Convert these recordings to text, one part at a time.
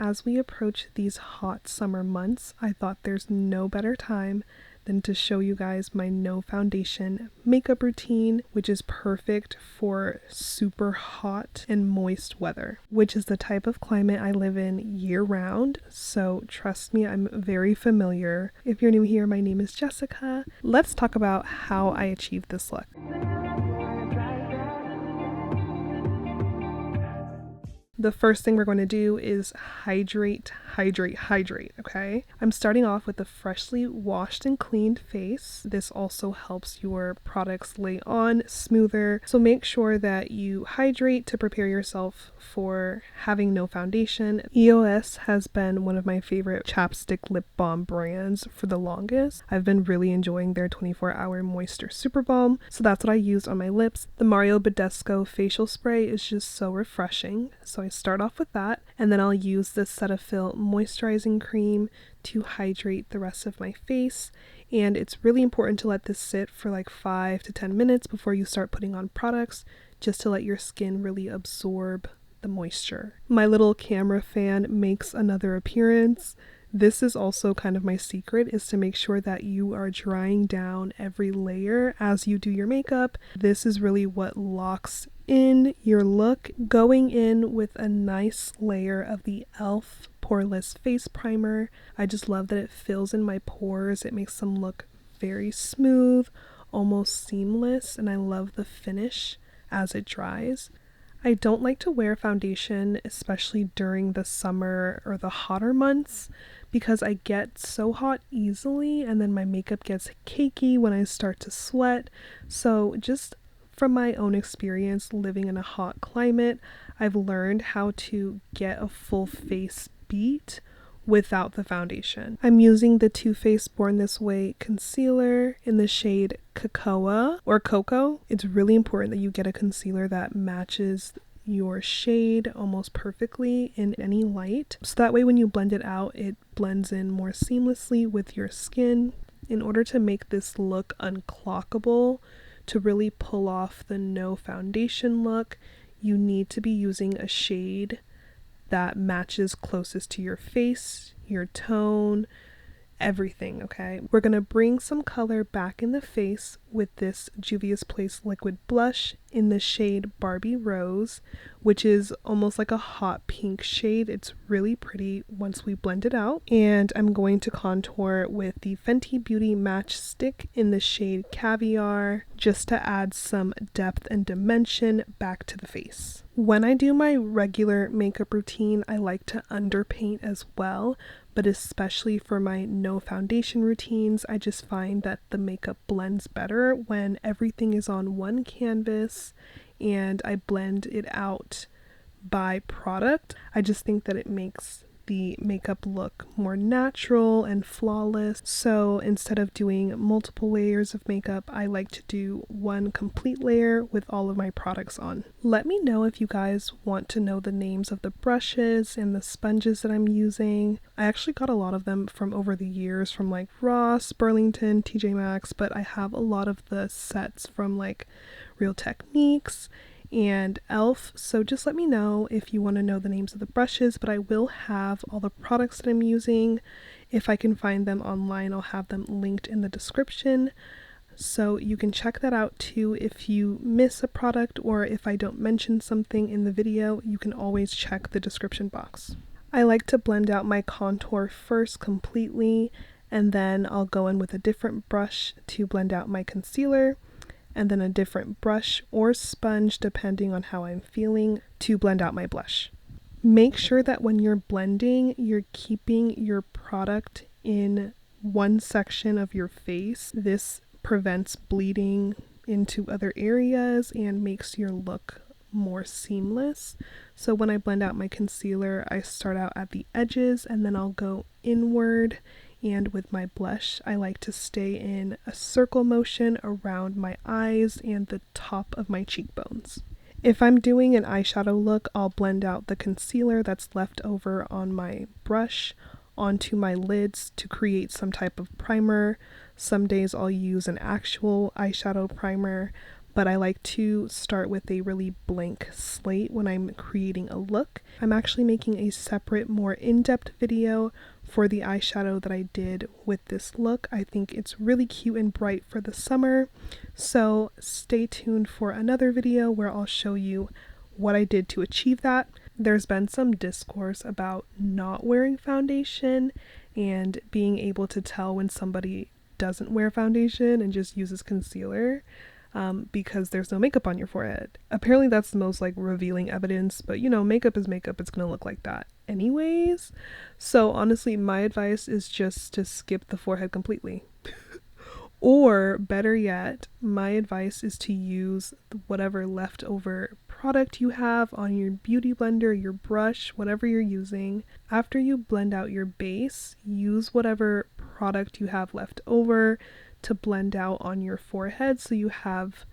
As we approach these hot summer months, I thought there's no better time than to show you guys my no foundation makeup routine, which is perfect for super hot and moist weather, which is the type of climate I live in year round. So trust me, I'm very familiar. If you're new here, my name is Jessica. Let's talk about how I achieved this look. The first thing we're going to do is hydrate, okay? I'm starting off with a freshly washed and cleaned face. This also helps your products lay on smoother. So make sure that you hydrate to prepare yourself for having no foundation. EOS has been one of my favorite chapstick lip balm brands for the longest. I've been really enjoying their 24-hour moisture super balm, so that's what I used on my lips. The Mario Badescu facial spray is just so refreshing, so I start off with that, and then I'll use this Cetaphil moisturizing cream to hydrate the rest of my face. And it's really important to let this sit for like 5 to 10 minutes before you start putting on products, just to let your skin really absorb the moisture. My little camera fan makes another appearance. This is also kind of my secret, is to make sure that you are drying down every layer as you do your makeup. This is really what locks in your look. Going in with a nice layer of the e.l.f. Poreless Face Primer. I just love that it fills in my pores. It makes them look very smooth, almost seamless, and I love the finish as it dries. I don't like to wear foundation, especially during the summer or the hotter months, because I get so hot easily and then my makeup gets cakey when I start to sweat. So just from my own experience living in a hot climate, I've learned how to get a full face beat without the foundation. I'm using the Too Faced Born This Way concealer in the shade Cocoa or Cocoa. It's really important that you get a concealer that matches your shade almost perfectly in any light, so that way when you blend it out, it blends in more seamlessly with your skin. In order to make this look unclockable, to really pull off the no foundation look, you need to be using a shade that matches closest to your face, your tone, everything, okay? We're gonna bring some color back in the face with this Juvias Place liquid blush in the shade Barbie Rose, which is almost like a hot pink shade. It's really pretty once we blend it out. And I'm going to contour with the Fenty Beauty Match Stick in the shade Caviar, just to add some depth and dimension back to the face. When I do my regular makeup routine, I like to underpaint as well, but especially for my no foundation routines, I just find that the makeup blends better when everything is on one canvas and I blend it out by product. I just think that it makes the makeup look more natural and flawless. So instead of doing multiple layers of makeup, I like to do one complete layer with all of my products on. Let me know if you guys want to know the names of the brushes and the sponges that I'm using. I actually got a lot of them from over the years from like Ross, Burlington, TJ Maxx, but I have a lot of the sets from like Real Techniques and e.l.f. So just let me know if you want to know the names of the brushes, but I will have all the products that I'm using. If I can find them online, I'll have them linked in the description, so you can check that out too. If you miss a product or if I don't mention something in the video, you can always check the description box. I like to blend out my contour first completely, and then I'll go in with a different brush to blend out my concealer, and then a different brush or sponge depending on how I'm feeling to blend out my blush. Make sure that when you're blending, you're keeping your product in one section of your face. This prevents bleeding into other areas and makes your look more seamless. So when I blend out my concealer, I start out at the edges and then I'll go inward. And with my blush, I like to stay in a circle motion around my eyes and the top of my cheekbones. If I'm doing an eyeshadow look, I'll blend out the concealer that's left over on my brush onto my lids to create some type of primer. Some days I'll use an actual eyeshadow primer, but I like to start with a really blank slate when I'm creating a look. I'm actually making a separate, more in-depth video for the eyeshadow that I did with this look. I think it's really cute and bright for the summer, so stay tuned for another video where I'll show you what I did to achieve that. There's been some discourse about not wearing foundation and being able to tell when somebody doesn't wear foundation and just uses concealer because there's no makeup on your forehead. Apparently that's the most like revealing evidence, but you know, makeup is makeup. It's gonna look like that anyways. So honestly, my advice is just to skip the forehead completely. Or better yet, my advice is to use whatever leftover product you have on your beauty blender, your brush, whatever you're using. After you blend out your base, use whatever product you have left over to blend out on your forehead so you have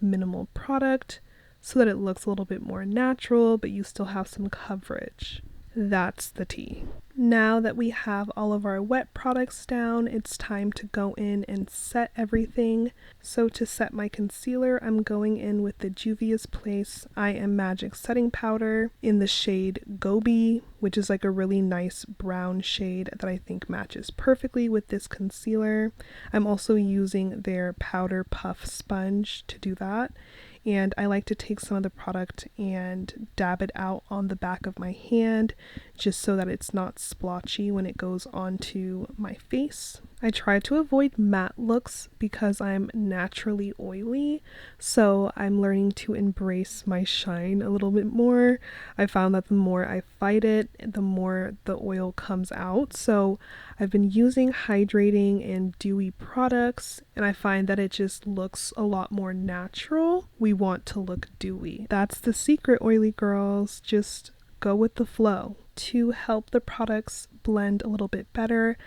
minimal product so that it looks a little bit more natural, but you still have some coverage. That's the tea. Now that we have all of our wet products down, it's time to go in and set everything. So to set my concealer, I'm going in with the Juvias Place I Am Magic setting powder in the shade Gobi, which is like a really nice brown shade that I think matches perfectly with this concealer. I'm also using their powder puff sponge to do that. And I like to take some of the product and dab it out on the back of my hand just so that it's not splotchy when it goes onto my face. I try to avoid matte looks because I'm naturally oily, so I'm learning to embrace my shine a little bit more. I found that the more I fight it, the more the oil comes out. So I've been using hydrating and dewy products, and I find that it just looks a lot more natural. We want to look dewy. That's the secret, oily girls. Just go with the flow. To help the products blend a little bit better,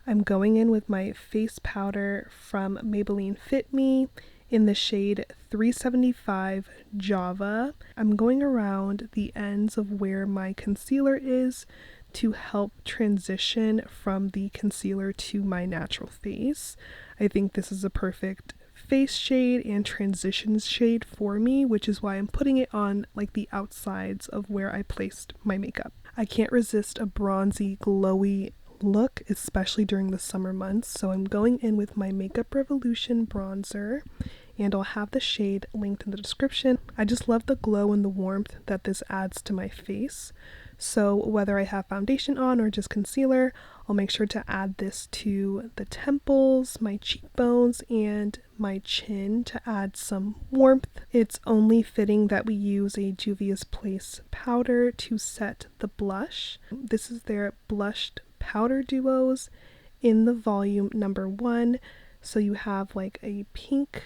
I'm going in with my face powder from Maybelline Fit Me in the shade 375 Java. I'm going around the ends of where my concealer is to help transition from the concealer to my natural face. I think this is a perfect face shade and transitions shade for me, which is why I'm putting it on like the outsides of where I placed my makeup. I can't resist a bronzy, glowy look, especially during the summer months, so I'm going in with my Makeup Revolution bronzer, and I'll have the shade linked in the description. I just love the glow and the warmth that this adds to my face, so whether I have foundation on or just concealer, I'll make sure to add this to the temples, my cheekbones, and my chin to add some warmth. It's only fitting that we use a Juvias Place powder to set the blush. This is their blushed powder duos in the volume number 1, so you have like a pink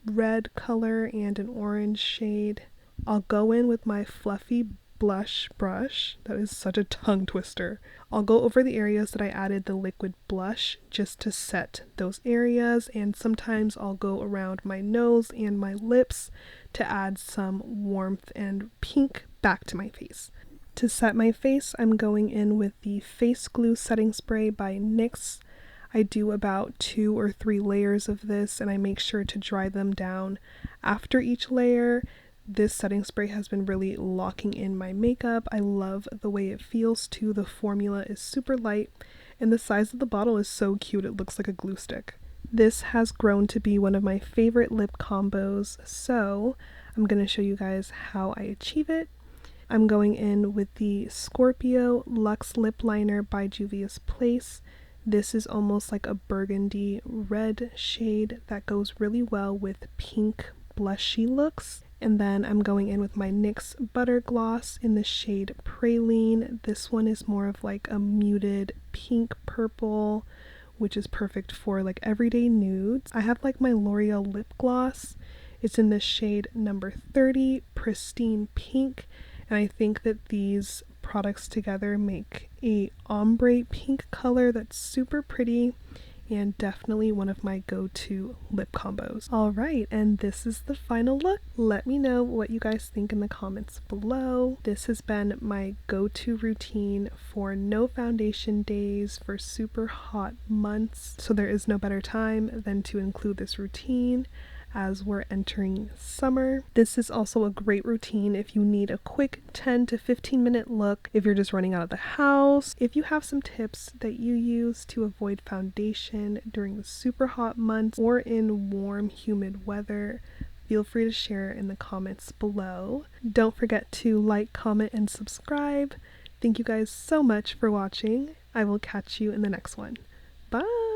red color and an orange shade. I'll go in with my fluffy blush brush. That is such a tongue twister. I'll go over the areas that I added the liquid blush just to set those areas, and sometimes I'll go around my nose and my lips to add some warmth and pink back to my face. To set my face, I'm going in with the Face Glue Setting Spray by NYX. I do about 2 or 3 layers of this, and I make sure to dry them down after each layer. This setting spray has been really locking in my makeup. I love the way it feels too. The formula is super light, and the size of the bottle is so cute. It looks like a glue stick. This has grown to be one of my favorite lip combos, so I'm going to show you guys how I achieve it. I'm going in with the Scorpio Luxe Lip Liner by Juvias Place. This is almost like a burgundy red shade that goes really well with pink blushy looks. And then I'm going in with my NYX Butter Gloss in the shade Praline. This one is more of like a muted pink purple, which is perfect for like everyday nudes. I have like my L'Oreal lip gloss. It's in the shade number 30, Pristine Pink. And I think that these products together make a ombre pink color that's super pretty and definitely one of my go-to lip combos. Alright, and this is the final look. Let me know what you guys think in the comments below. This has been my go-to routine for no foundation days for super hot months, so there is no better time than to include this routine. as we're entering summer. This is also a great routine if you need a quick 10 to 15 minute look, if you're just running out of the house. If you have some tips that you use to avoid foundation during the super hot months or in warm, humid weather, feel free to share in the comments below. Don't forget to like, comment, and subscribe. Thank you guys so much for watching. I will catch you in the next one. Bye!